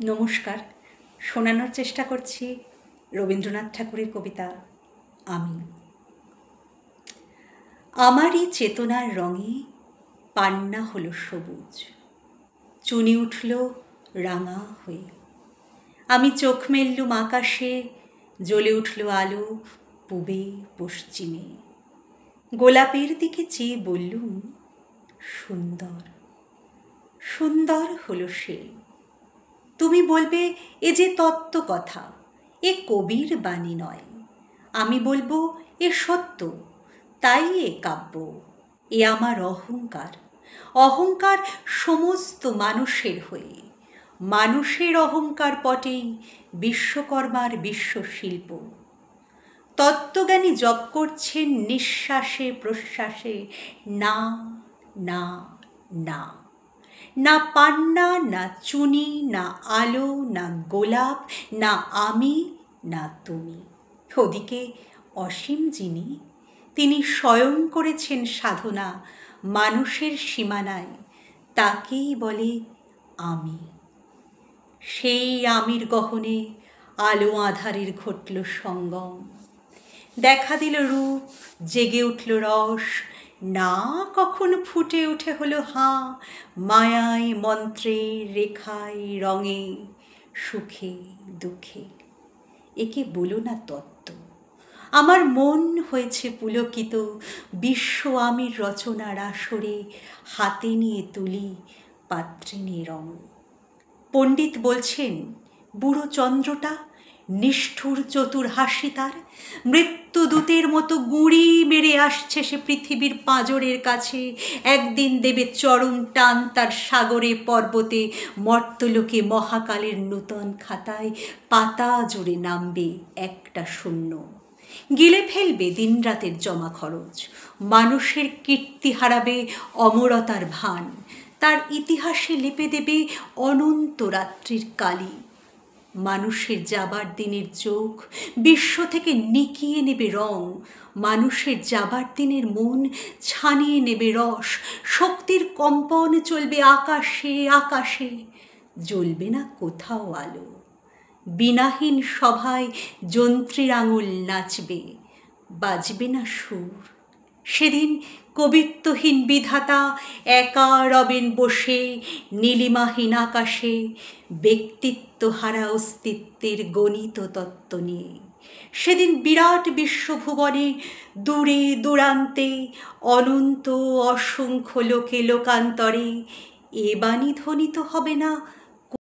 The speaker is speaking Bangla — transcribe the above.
নমস্কার। শোনানোর চেষ্টা করছি রবীন্দ্রনাথ ঠাকুরের কবিতা আমি। আমারই চেতনার রঙে পান্না হলো সবুজ, চুনি উঠল রাঙা হয়ে। আমি চোখ মেললুম আকাশে, জ্বলে উঠল আলো পূবে পশ্চিমে। গোলাপের দিকে চেয়ে বললুম, সুন্দর সুন্দর হলো সে। তুমি বলবে এ যে তত্ত্ব কথা, এ কবির বাণী নয়। আমি বলবো এ সত্য, তাই এ কাব্য। এ আমার অহংকার, অহংকার সমস্ত মানুষের হয়ে। মানুষের অহংকার পটেই বিশ্বকর্মার বিশ্বশিল্প। তত্ত্বজ্ঞানী জপ করছেন নিঃশ্বাসে প্রশ্বাসে, না না না। না পান্না, না চুনি, না আলো, না গোলাপ, না আমি, না তুমি। ওদিকে অসীম যিনি, তিনি স্বয়ং করেছেন সাধনা মানুষের সীমানায়, তাকেই বলে আমি। সেই আমির গহনে আলো আঁধারের ঘটল সঙ্গম। দেখা দিল রূপ, জেগে উঠল রস, না কখন ফুটে উঠে হলো হাঁ, মায়ায় মন্ত্রে রেখায় রঙে, সুখে দুঃখে। একে বলো না তত্ত্ব। আমার মন হয়েছে পুলকিত বিশ্ব আমির রচনার আসরে, হাতে নিয়ে তুলি পাত্রে নিয়ে রং। পণ্ডিত বলছেন বুড়ো চন্দ্রটা নিষ্ঠুর চতুর হাসি তার, মৃত্যুদূতের মতো গুঁড়ি মেরে আসছে সে পৃথিবীর পাঁজরের কাছে। একদিন দেবে চরম টান তার সাগরে পর্বতে, মর্তলোকে মহাকালের নূতন খাতায় পাতা জুড়ে নামবে একটা শূন্য। গিলে ফেলবে দিনরাতের জমা খরচ, মানুষের কীর্তি হারাবে অমরতার ভান, তার ইতিহাসে লেপে দেবে অনন্ত রাত্রির কালি। মানুষের যাবার দিনের চোখ বিশ্ব থেকে নিকিয়ে নেবে রং, মানুষের যাবার দিনের মন ছানিয়ে নেবে রস। শক্তির কম্পন চলবে আকাশে আকাশে, জ্বলবে না কোথাও আলো। বিনাহীন সভায় যন্ত্রীর আঙুল নাচবে, বাজবে না সুর। সেদিন কবিত্বহীন বিধাতা একা রবেন বসে নীলিমাহীন আকাশে, ব্যক্তিত্ব হারা অস্তিত্বের গণিত তত্ত্ব নিয়ে। সেদিন বিরাট বিশ্বভুবনে দূরে দূরান্তে অনন্ত অসংখ্য লোকে লোকান্তরে এ বাণী ধ্বনিত হবে না,